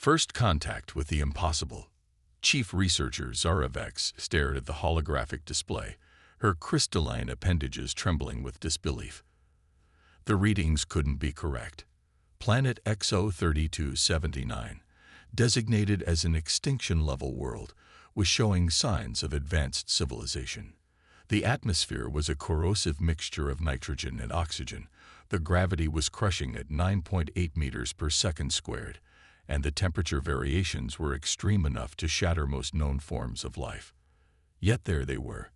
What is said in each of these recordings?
First contact with the impossible. Chief researcher Zara Vex stared at the holographic display, her crystalline appendages trembling with disbelief. The readings couldn't be correct. Planet XO3279, designated as an extinction-level world, was showing signs of advanced civilization. The atmosphere was a corrosive mixture of nitrogen and oxygen. The gravity was crushing at 9.8 meters per second squared, and the temperature variations were extreme enough to shatter most known forms of life. Yet there they were.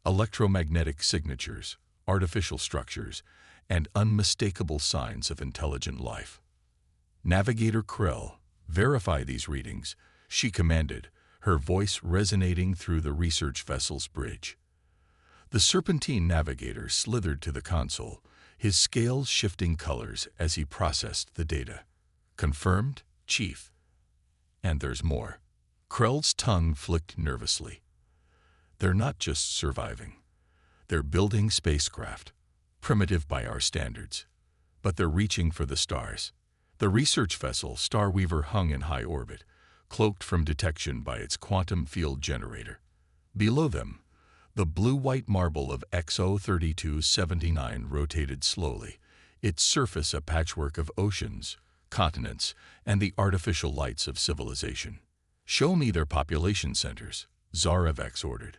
Electromagnetic signatures, artificial structures, and unmistakable signs of intelligent life. Navigator Krell, verify these readings, she commanded, her voice resonating through the research vessel's bridge. The serpentine navigator slithered to the console, his scales shifting colors as he processed the data. Confirmed, Chief. And there's more. Krell's tongue flicked nervously. They're not just surviving. They're building spacecraft, primitive by our standards. But they're reaching for the stars. The research vessel Starweaver hung in high orbit, cloaked from detection by its quantum field generator. Below them, the blue-white marble of XO3279 rotated slowly, its surface a patchwork of oceans, continents, and the artificial lights of civilization. Show me their population centers, Zara Vex ordered.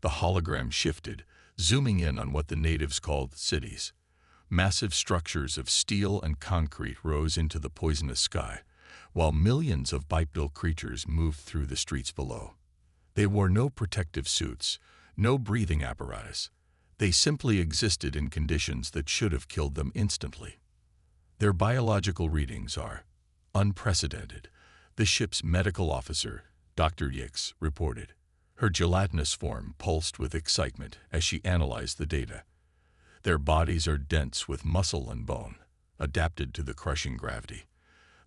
The hologram shifted, zooming in on what the natives called cities. Massive structures of steel and concrete rose into the poisonous sky, while millions of bipedal creatures moved through the streets below. They wore no protective suits, no breathing apparatus. They simply existed in conditions that should have killed them instantly. Their biological readings are unprecedented, the ship's medical officer, Dr. Yix, reported. Her gelatinous form pulsed with excitement as she analyzed the data. Their bodies are dense with muscle and bone, adapted to the crushing gravity.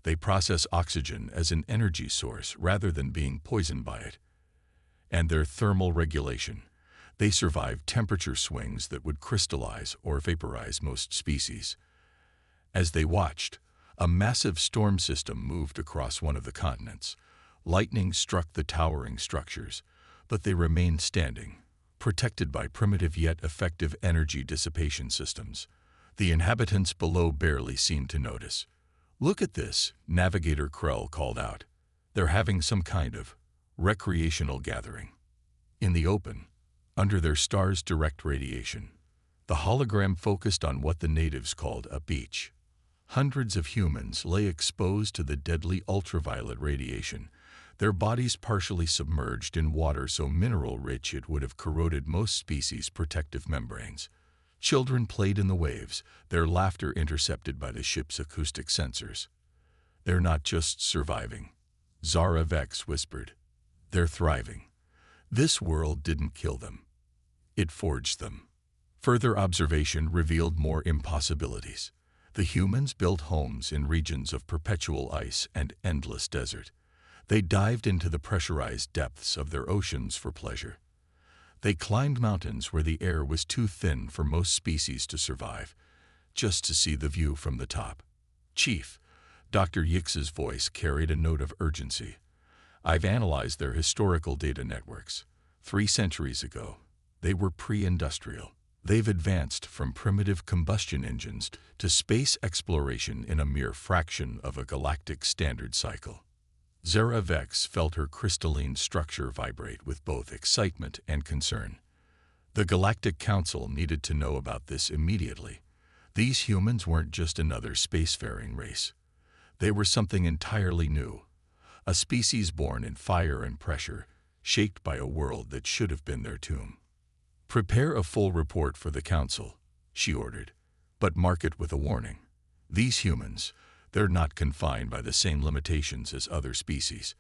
They process oxygen as an energy source rather than being poisoned by it. And their thermal regulation. They survive temperature swings that would crystallize or vaporize most species. As they watched, a massive storm system moved across one of the continents. Lightning struck the towering structures, but they remained standing, protected by primitive yet effective energy dissipation systems. The inhabitants below barely seemed to notice. "Look at this," Navigator Krell called out. "They're having some kind of recreational gathering." In the open, under their star's direct radiation, the hologram focused on what the natives called a beach. Hundreds of humans lay exposed to the deadly ultraviolet radiation, their bodies partially submerged in water so mineral-rich it would have corroded most species' protective membranes. Children played in the waves, their laughter intercepted by the ship's acoustic sensors. "They're not just surviving," Zara Vex whispered. "They're thriving. This world didn't kill them. It forged them." Further observation revealed more impossibilities. The humans built homes in regions of perpetual ice and endless desert. They dived into the pressurized depths of their oceans for pleasure. They climbed mountains where the air was too thin for most species to survive, just to see the view from the top. "Chief," Dr. Yix's voice carried a note of urgency. "I've analyzed their historical data networks. 3 centuries ago, they were pre-industrial. They've advanced from primitive combustion engines to space exploration in a mere fraction of a galactic standard cycle." Zara Vex felt her crystalline structure vibrate with both excitement and concern. The Galactic Council needed to know about this immediately. These humans weren't just another spacefaring race. They were something entirely new, a species born in fire and pressure, shaped by a world that should have been their tomb. "Prepare a full report for the Council," she ordered, "but mark it with a warning. These humans, they're not confined by the same limitations as other species.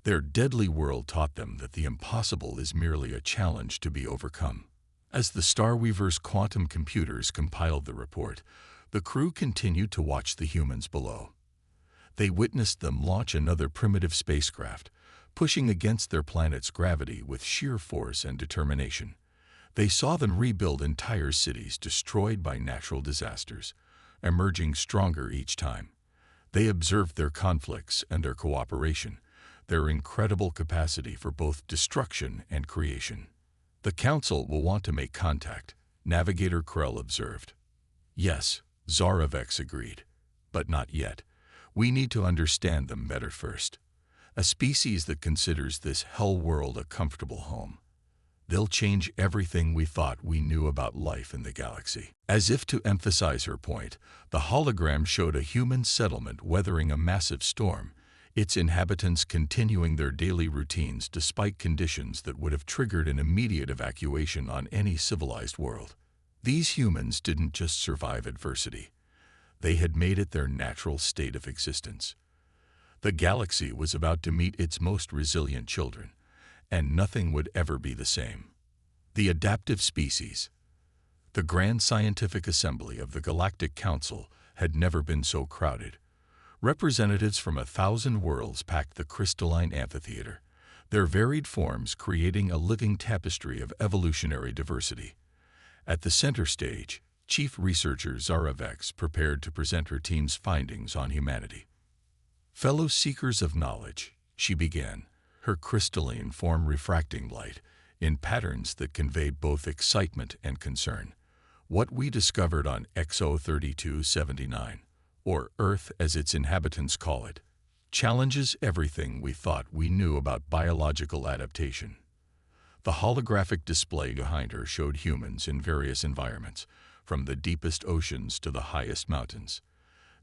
Their deadly world taught them that the impossible is merely a challenge to be overcome." As the Starweaver's quantum computers compiled the report, the crew continued to watch the humans below. They witnessed them launch another primitive spacecraft, pushing against their planet's gravity with sheer force and determination. They saw them rebuild entire cities destroyed by natural disasters, emerging stronger each time. They observed their conflicts and their cooperation, their incredible capacity for both destruction and creation. "The Council will want to make contact," Navigator Krell observed. "Yes," Zarevex agreed, "but not yet. We need to understand them better first. A species that considers this hell world a comfortable home. They'll change everything we thought we knew about life in the galaxy." As if to emphasize her point, the hologram showed a human settlement weathering a massive storm, its inhabitants continuing their daily routines despite conditions that would have triggered an immediate evacuation on any civilized world. These humans didn't just survive adversity. They had made it their natural state of existence. The galaxy was about to meet its most resilient children, and nothing would ever be the same. The adaptive species. The Grand Scientific Assembly of the Galactic Council had never been so crowded. Representatives from 1,000 worlds packed the crystalline amphitheater, their varied forms creating a living tapestry of evolutionary diversity. At the center stage, Chief Researcher Zarevex prepared to present her team's findings on humanity. "Fellow seekers of knowledge," she began, her crystalline form refracting light in patterns that conveyed both excitement and concern. "What we discovered on XO3279, or Earth as its inhabitants call it, challenges everything we thought we knew about biological adaptation." The holographic display behind her showed humans in various environments, from the deepest oceans to the highest mountains.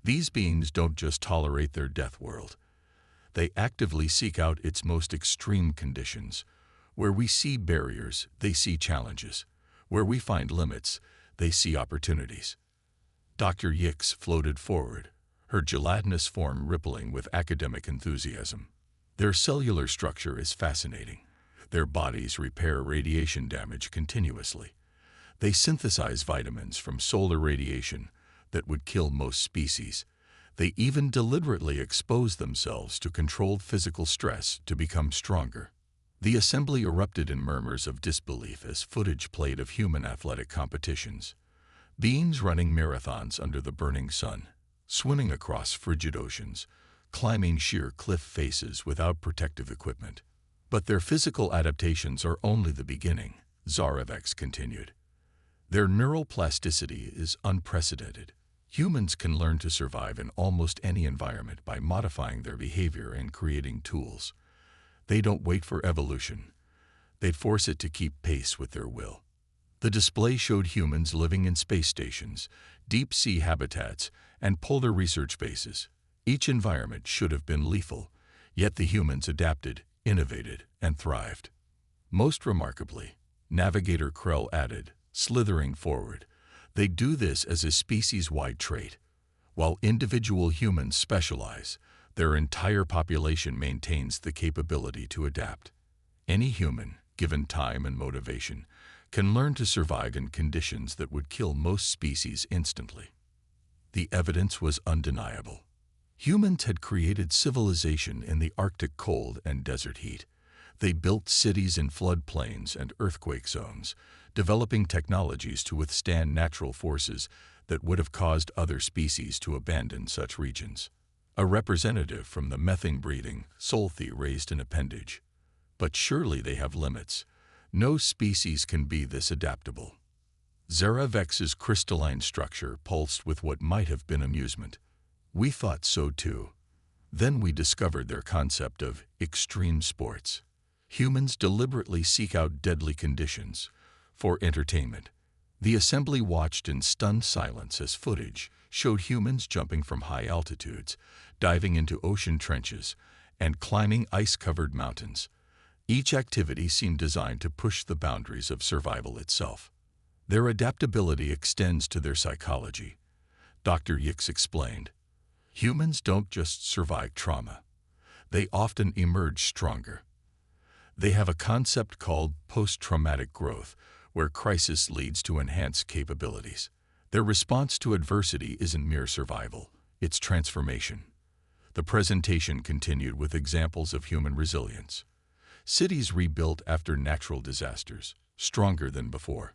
These beings don't just tolerate their death world. They actively seek out its most extreme conditions. Where we see barriers, they see challenges. Where we find limits, they see opportunities. Dr. Yix floated forward, her gelatinous form rippling with academic enthusiasm. "Their cellular structure is fascinating. Their bodies repair radiation damage continuously. They synthesize vitamins from solar radiation that would kill most species. They even deliberately expose themselves to controlled physical stress to become stronger." The assembly erupted in murmurs of disbelief as footage played of human athletic competitions. Beings running marathons under the burning sun, swimming across frigid oceans, climbing sheer cliff faces without protective equipment. "But their physical adaptations are only the beginning," Zarevex continued. "Their neural plasticity is unprecedented. Humans can learn to survive in almost any environment by modifying their behavior and creating tools. They don't wait for evolution. They force it to keep pace with their will." The display showed humans living in space stations, deep-sea habitats, and polar research bases. Each environment should have been lethal, yet the humans adapted, innovated, and thrived. "Most remarkably," Navigator Krell added, slithering forward, "they do this as a species-wide trait. While individual humans specialize, their entire population maintains the capability to adapt. Any human, given time and motivation, can learn to survive in conditions that would kill most species instantly." The evidence was undeniable. Humans had created civilization in the Arctic cold and desert heat. They built cities in floodplains and earthquake zones, developing technologies to withstand natural forces that would have caused other species to abandon such regions. A representative from the methane-breathing Solthi raised an appendage. "But surely they have limits. No species can be this adaptable." Zaravex's crystalline structure pulsed with what might have been amusement. "We thought so too. Then we discovered their concept of extreme sports. Humans deliberately seek out deadly conditions for entertainment." The assembly watched in stunned silence as footage showed humans jumping from high altitudes, diving into ocean trenches, and climbing ice-covered mountains. Each activity seemed designed to push the boundaries of survival itself. "Their adaptability extends to their psychology," Dr. Yix explained. "Humans don't just survive trauma. They often emerge stronger. They have a concept called post-traumatic growth, where crisis leads to enhanced capabilities. Their response to adversity isn't mere survival, it's transformation." The presentation continued with examples of human resilience. Cities rebuilt after natural disasters, stronger than before.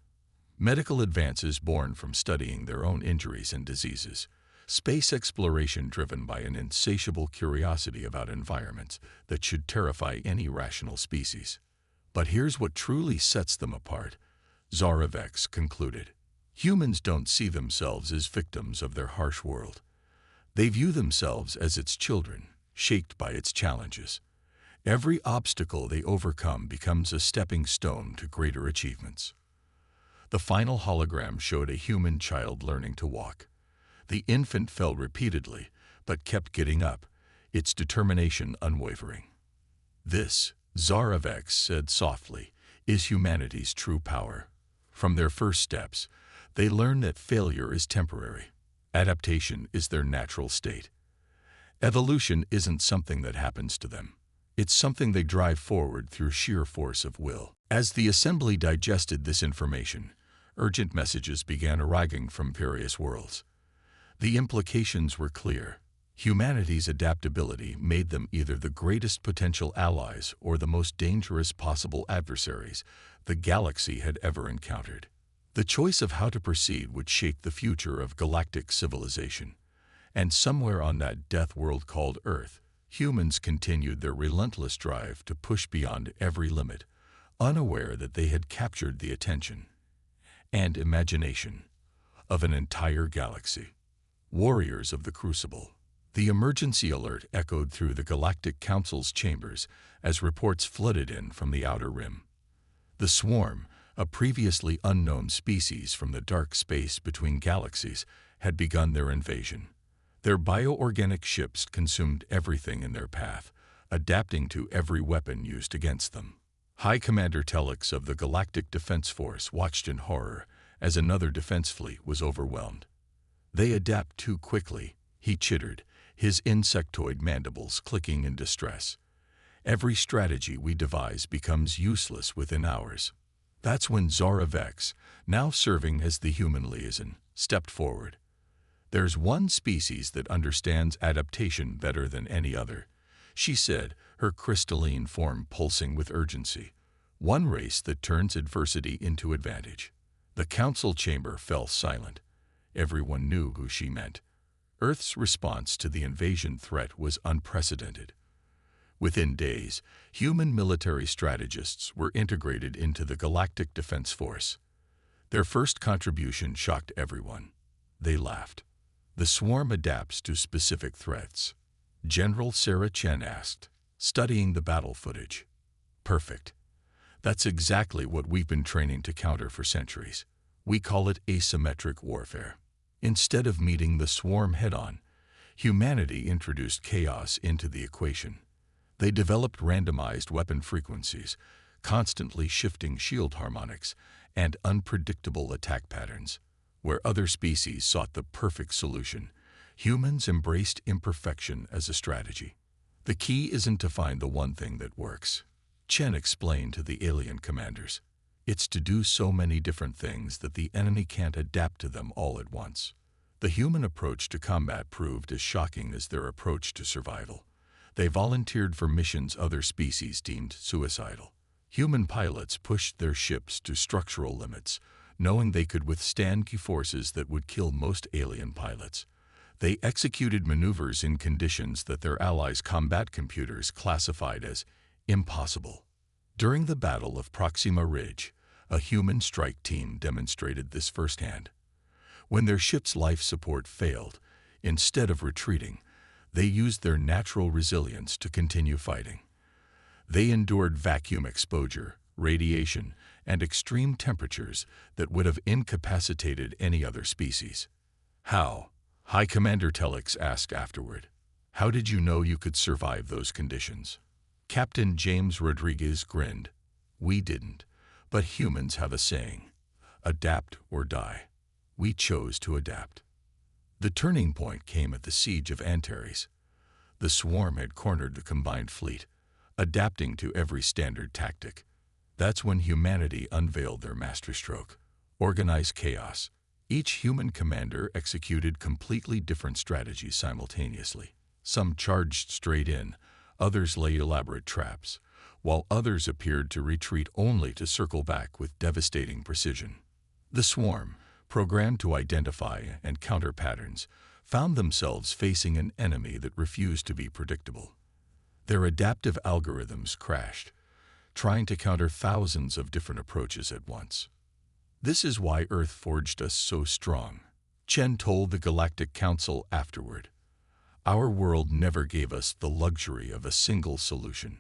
Medical advances born from studying their own injuries and diseases. Space exploration driven by an insatiable curiosity about environments that should terrify any rational species. But here's what truly sets them apart. Zarevex concluded. Humans don't see themselves as victims of their harsh world. They view themselves as its children, shaped by its challenges. Every obstacle they overcome becomes a stepping stone to greater achievements. The final hologram showed a human child learning to walk. The infant fell repeatedly, but kept getting up, its determination unwavering. This, Zarevex said softly, is humanity's true power. From their first steps, they learn that failure is temporary. Adaptation is their natural state. Evolution isn't something that happens to them. It's something they drive forward through sheer force of will. As the assembly digested this information, urgent messages began arriving from various worlds. The implications were clear. Humanity's adaptability made them either the greatest potential allies or the most dangerous possible adversaries the galaxy had ever encountered. The choice of how to proceed would shape the future of galactic civilization. And somewhere on that death world called Earth, humans continued their relentless drive to push beyond every limit, unaware that they had captured the attention and imagination of an entire galaxy. Warriors of the Crucible. The emergency alert echoed through the Galactic Council's chambers as reports flooded in from the outer rim. The Swarm, a previously unknown species from the dark space between galaxies, had begun their invasion. Their bioorganic ships consumed everything in their path, adapting to every weapon used against them. High Commander Telix of the Galactic Defense Force watched in horror as another defense fleet was overwhelmed. They adapt too quickly, he chittered, his insectoid mandibles clicking in distress. Every strategy we devise becomes useless within hours. That's when Zarevex, now serving as the human liaison, stepped forward. There's one species that understands adaptation better than any other, she said, her crystalline form pulsing with urgency. One race that turns adversity into advantage. The council chamber fell silent. Everyone knew who she meant. Earth's response to the invasion threat was unprecedented. Within days, human military strategists were integrated into the Galactic Defense Force. Their first contribution shocked everyone. They laughed. The Swarm adapts to specific threats. General Sarah Chen asked, studying the battle footage. Perfect. That's exactly what we've been training to counter for centuries. We call it asymmetric warfare. Instead of meeting the Swarm head-on, humanity introduced chaos into the equation. They developed randomized weapon frequencies, constantly shifting shield harmonics, and unpredictable attack patterns. Where other species sought the perfect solution, humans embraced imperfection as a strategy. The key isn't to find the one thing that works, Chen explained to the alien commanders. It's to do so many different things that the enemy can't adapt to them all at once. The human approach to combat proved as shocking as their approach to survival. They volunteered for missions other species deemed suicidal. Human pilots pushed their ships to structural limits, knowing they could withstand forces that would kill most alien pilots. They executed maneuvers in conditions that their allies' combat computers classified as impossible. During the Battle of Proxima Ridge, a human strike team demonstrated this firsthand. When their ship's life support failed, instead of retreating, they used their natural resilience to continue fighting. They endured vacuum exposure, radiation, and extreme temperatures that would have incapacitated any other species. How? High Commander Telix asked afterward. How did you know you could survive those conditions? Captain James Rodriguez grinned. We didn't, but humans have a saying, adapt or die. We chose to adapt. The turning point came at the siege of Antares. The Swarm had cornered the combined fleet, adapting to every standard tactic. That's when humanity unveiled their masterstroke, organized chaos. Each human commander executed completely different strategies simultaneously. Some charged straight in, others laid elaborate traps, while others appeared to retreat only to circle back with devastating precision. The Swarm, programmed to identify and counter patterns, found themselves facing an enemy that refused to be predictable. Their adaptive algorithms crashed, trying to counter thousands of different approaches at once. "This is why Earth forged us so strong," Chen told the Galactic Council afterward. "Our world never gave us the luxury of a single solution.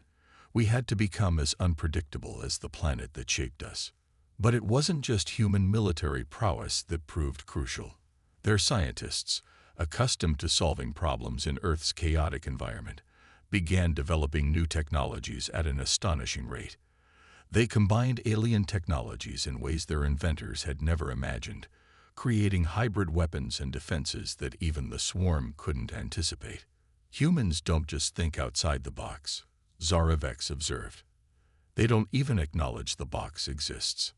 We had to become as unpredictable as the planet that shaped us." But it wasn't just human military prowess that proved crucial. Their scientists, accustomed to solving problems in Earth's chaotic environment, began developing new technologies at an astonishing rate. They combined alien technologies in ways their inventors had never imagined, creating hybrid weapons and defenses that even the swarm couldn't anticipate. "Humans don't just think outside the box," Zarevex observed. "They don't even acknowledge the box exists."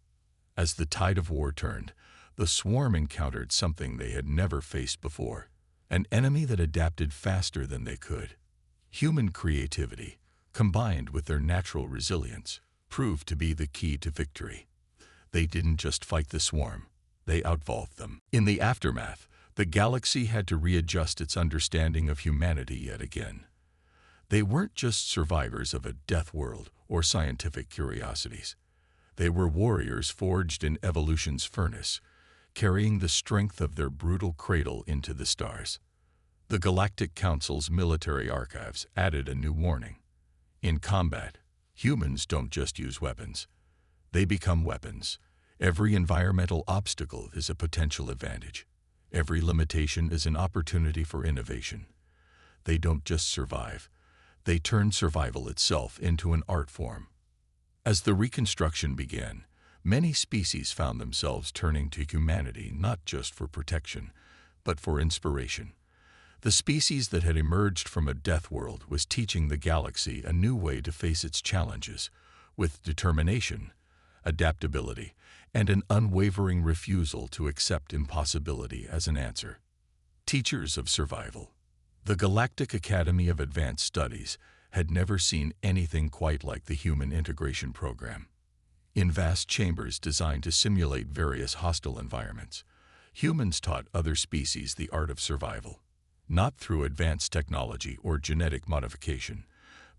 As the tide of war turned, the swarm encountered something they had never faced before, an enemy that adapted faster than they could. Human creativity, combined with their natural resilience, proved to be the key to victory. They didn't just fight the swarm, they outvolved them. In the aftermath, the galaxy had to readjust its understanding of humanity yet again. They weren't just survivors of a death world or scientific curiosities. They were warriors forged in evolution's furnace, carrying the strength of their brutal cradle into the stars. The Galactic Council's military archives added a new warning. In combat, humans don't just use weapons. They become weapons. Every environmental obstacle is a potential advantage. Every limitation is an opportunity for innovation. They don't just survive. They turn survival itself into an art form. As the reconstruction began, many species found themselves turning to humanity not just for protection, but for inspiration. The species that had emerged from a death world was teaching the galaxy a new way to face its challenges, with determination, adaptability, and an unwavering refusal to accept impossibility as an answer. Teachers of survival. The Galactic Academy of Advanced Studies had never seen anything quite like the Human Integration Program. In vast chambers designed to simulate various hostile environments, humans taught other species the art of survival, not through advanced technology or genetic modification,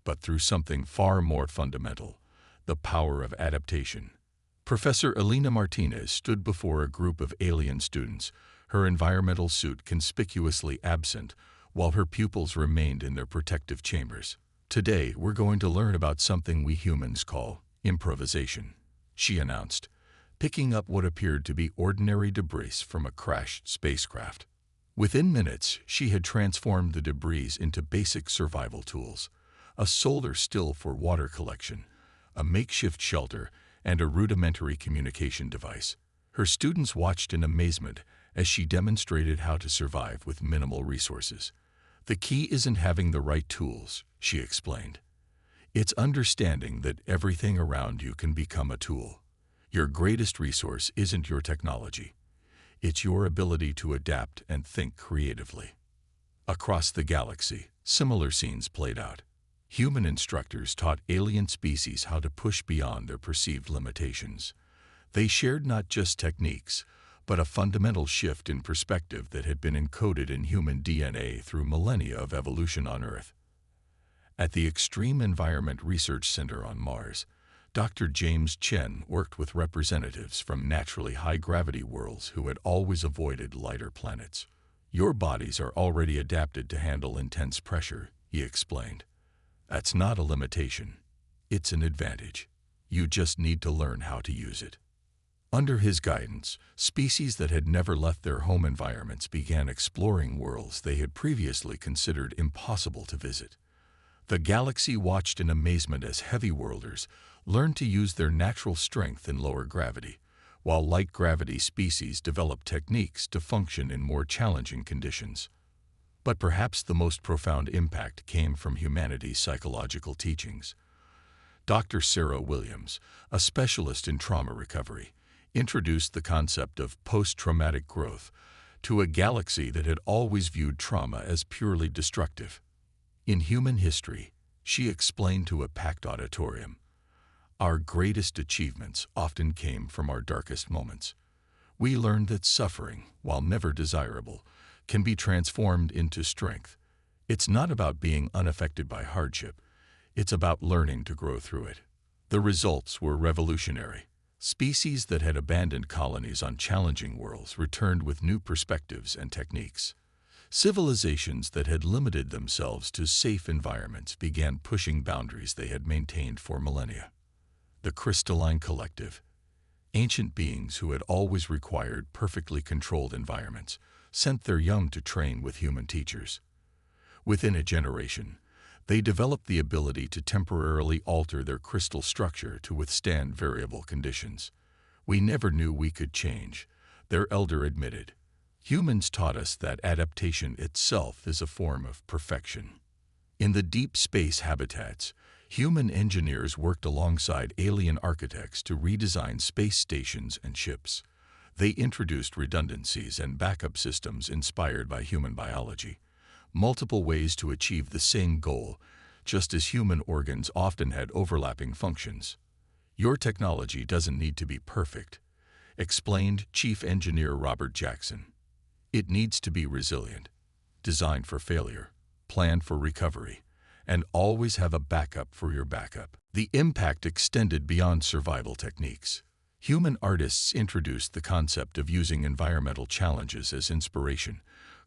but through something far more fundamental, the power of adaptation. Professor Elena Martinez stood before a group of alien students, her environmental suit conspicuously absent, while her pupils remained in their protective chambers. "Today, we're going to learn about something we humans call improvisation," she announced, picking up what appeared to be ordinary debris from a crashed spacecraft. Within minutes, she had transformed the debris into basic survival tools: a solar still for water collection, a makeshift shelter, and a rudimentary communication device. Her students watched in amazement as she demonstrated how to survive with minimal resources. "The key isn't having the right tools," she explained. "It's understanding that everything around you can become a tool. Your greatest resource isn't your technology. It's your ability to adapt and think creatively." Across the galaxy, similar scenes played out. Human instructors taught alien species how to push beyond their perceived limitations. They shared not just techniques, but a fundamental shift in perspective that had been encoded in human DNA through millennia of evolution on Earth. At the Extreme Environment Research Center on Mars, Dr. James Chen worked with representatives from naturally high-gravity worlds who had always avoided lighter planets. "Your bodies are already adapted to handle intense pressure," he explained. "That's not a limitation. It's an advantage. You just need to learn how to use it." Under his guidance, species that had never left their home environments began exploring worlds they had previously considered impossible to visit. The galaxy watched in amazement as heavy worlders learned to use their natural strength in lower gravity, while light gravity species developed techniques to function in more challenging conditions. But perhaps the most profound impact came from humanity's psychological teachings. Dr. Sarah Williams, a specialist in trauma recovery, introduced the concept of post-traumatic growth to a galaxy that had always viewed trauma as purely destructive. In human history, she explained to a packed auditorium, "Our greatest achievements often came from our darkest moments. We learned that suffering, while never desirable, can be transformed into strength. It's not about being unaffected by hardship. It's about learning to grow through it. The results were revolutionary. Species that had abandoned colonies on challenging worlds returned with new perspectives and techniques. Civilizations that had limited themselves to safe environments began pushing boundaries they had maintained for millennia. The crystalline collective, ancient beings who had always required perfectly controlled environments, sent their young to train with human teachers. Within a generation, they developed the ability to temporarily alter their crystal structure to withstand variable conditions. We never knew we could change, their elder admitted. Humans taught us that adaptation itself is a form of perfection. In the deep space habitats, human engineers worked alongside alien architects to redesign space stations and ships. They introduced redundancies and backup systems inspired by human biology. Multiple ways to achieve the same goal, just as human organs often had overlapping functions. Your technology doesn't need to be perfect, explained Chief Engineer Robert Jackson. It needs to be resilient, designed for failure, planned for recovery, and always have a backup for your backup. The impact extended beyond survival techniques. Human artists introduced the concept of using environmental challenges as inspiration,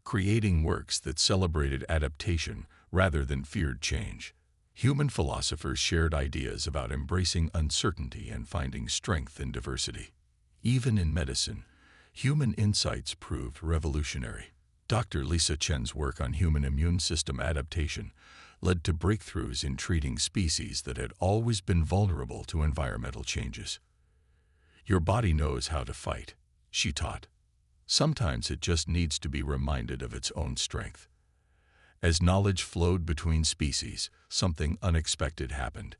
creating works that celebrated adaptation rather than feared change. Human philosophers shared ideas about embracing uncertainty and finding strength in diversity. Even in medicine, human insights proved revolutionary. Dr. Lisa Chen's work on human immune system adaptation led to breakthroughs in treating species that had always been vulnerable to environmental changes. Your body knows how to fight, she taught. Sometimes it just needs to be reminded of its own strength. As knowledge flowed between species, something unexpected happened.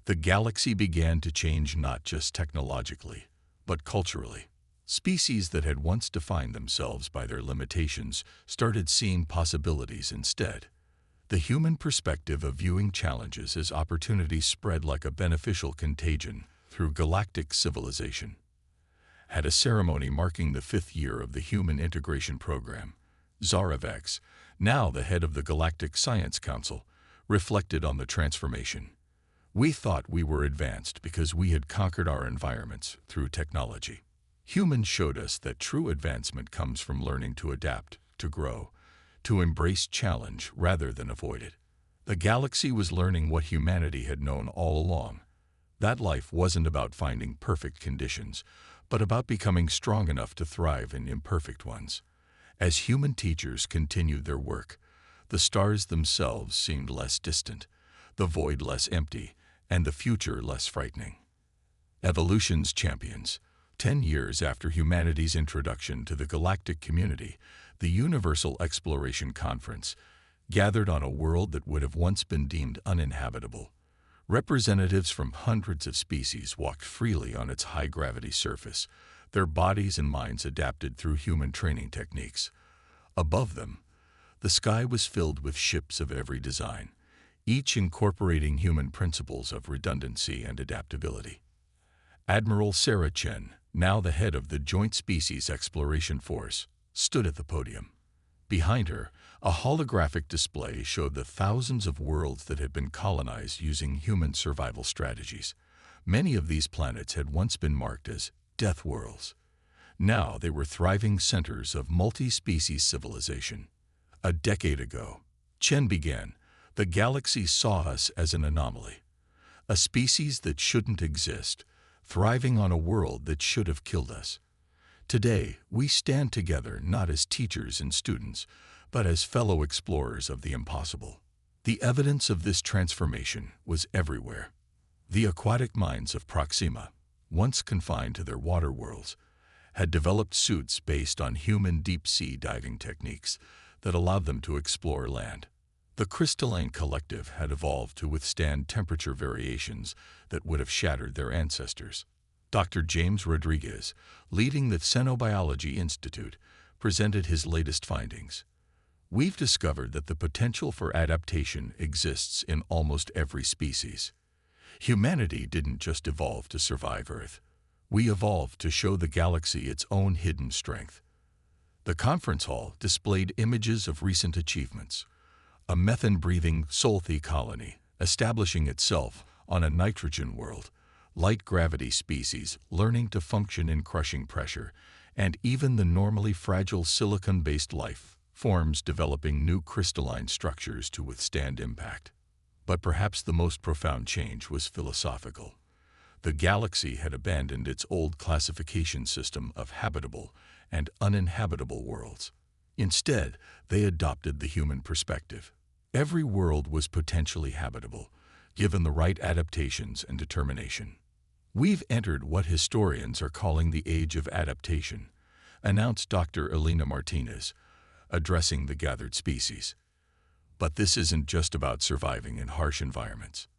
The galaxy began to change not just technologically, but culturally. Species that had once defined themselves by their limitations started seeing possibilities instead. The human perspective of viewing challenges as opportunities spread like a beneficial contagion through galactic civilization. At a ceremony marking the 5th year of the Human Integration Program, Zarevex, now the head of the Galactic Science Council, reflected on the transformation. We thought we were advanced because we had conquered our environments through technology. Humans showed us that true advancement comes from learning to adapt, to grow, to embrace challenge rather than avoid it. The galaxy was learning what humanity had known all along. That life wasn't about finding perfect conditions, but about becoming strong enough to thrive in imperfect ones. As human teachers continued their work, the stars themselves seemed less distant, the void less empty, and the future less frightening. Evolution's champions. 10 years after humanity's introduction to the galactic community, the Universal Exploration Conference gathered on a world that would have once been deemed uninhabitable. Representatives from hundreds of species walked freely on its high-gravity surface, their bodies and minds adapted through human training techniques. Above them, the sky was filled with ships of every design, each incorporating human principles of redundancy and adaptability. Admiral Sarah Chen, now the head of the Joint Species Exploration Force, stood at the podium. Behind her, a holographic display showed the thousands of worlds that had been colonized using human survival strategies. Many of these planets had once been marked as death worlds. Now they were thriving centers of multi-species civilization. A decade ago, Chen began, the galaxy saw us as an anomaly, a species that shouldn't exist, thriving on a world that should have killed us. Today, we stand together not as teachers and students, but as fellow explorers of the impossible. The evidence of this transformation was everywhere. The aquatic minds of Proxima, once confined to their water worlds, had developed suits based on human deep-sea diving techniques that allowed them to explore land. The crystalline collective had evolved to withstand temperature variations that would have shattered their ancestors. Dr. James Rodriguez, leading the Xenobiology Institute, presented his latest findings. We've discovered that the potential for adaptation exists in almost every species. Humanity didn't just evolve to survive Earth. We evolved to show the galaxy its own hidden strength. The conference hall displayed images of recent achievements. A methane-breathing Solthi colony establishing itself on a nitrogen world, light gravity species learning to function in crushing pressure, and even the normally fragile silicon-based life forms developing new crystalline structures to withstand impact. But perhaps the most profound change was philosophical. The galaxy had abandoned its old classification system of habitable and uninhabitable worlds. Instead, they adopted the human perspective. Every world was potentially habitable, given the right adaptations and determination. "We've entered what historians are calling the age of adaptation," announced Dr. Elena Martinez, addressing the gathered species. But this isn't just about surviving in harsh environments.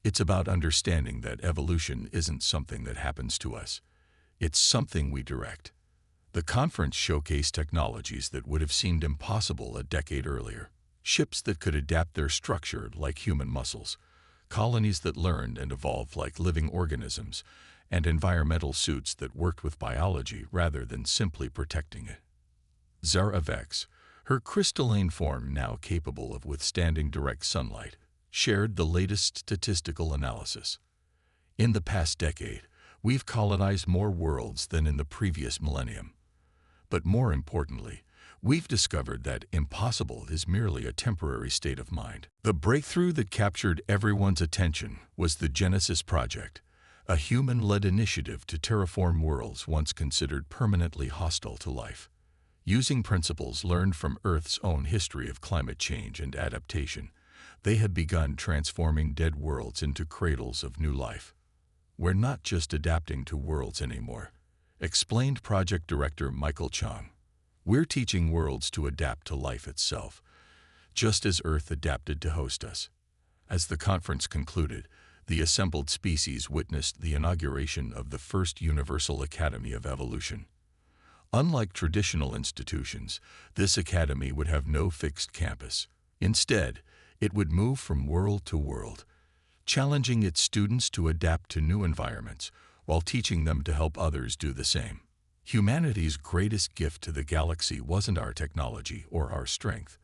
It's about understanding that evolution isn't something that happens to us. It's something we direct. The conference showcased technologies that would have seemed impossible a decade earlier. Ships that could adapt their structure like human muscles, colonies that learned and evolved like living organisms, and environmental suits that worked with biology rather than simply protecting it. Zara Vex, her crystalline form now capable of withstanding direct sunlight, shared the latest statistical analysis. "In the past decade, we've colonized more worlds than in the previous millennium. But more importantly, we've discovered that impossible is merely a temporary state of mind." The breakthrough that captured everyone's attention was the Genesis Project, a human-led initiative to terraform worlds once considered permanently hostile to life. Using principles learned from Earth's own history of climate change and adaptation, they had begun transforming dead worlds into cradles of new life. "We're not just adapting to worlds anymore," explained Project Director Michael Chung. "We're teaching worlds to adapt to life itself, just as Earth adapted to host us." As the conference concluded, the assembled species witnessed the inauguration of the first Universal Academy of Evolution. Unlike traditional institutions, this academy would have no fixed campus. Instead, it would move from world to world, challenging its students to adapt to new environments while teaching them to help others do the same. Humanity's greatest gift to the galaxy wasn't our technology or our strength.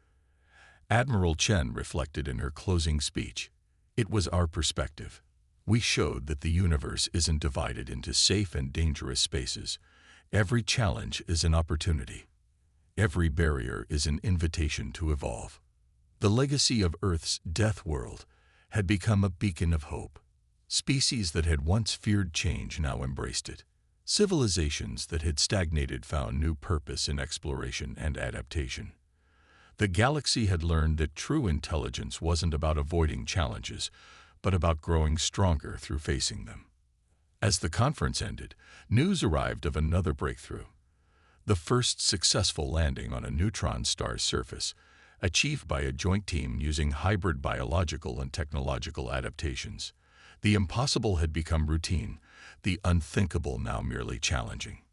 Admiral Chen reflected in her closing speech. It was our perspective. We showed that the universe isn't divided into safe and dangerous spaces. Every challenge is an opportunity. Every barrier is an invitation to evolve. The legacy of Earth's death world had become a beacon of hope. Species that had once feared change now embraced it. Civilizations that had stagnated found new purpose in exploration and adaptation. The galaxy had learned that true intelligence wasn't about avoiding challenges, but about growing stronger through facing them. As the conference ended, news arrived of another breakthrough. The first successful landing on a neutron star's surface, achieved by a joint team using hybrid biological and technological adaptations. The impossible had become routine, the unthinkable now merely challenging.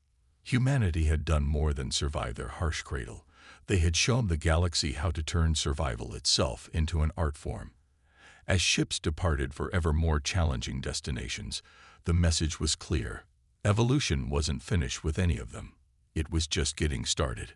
Humanity had done more than survive their harsh cradle. They had shown the galaxy how to turn survival itself into an art form. As ships departed for ever more challenging destinations, the message was clear. Evolution wasn't finished with any of them. It was just getting started.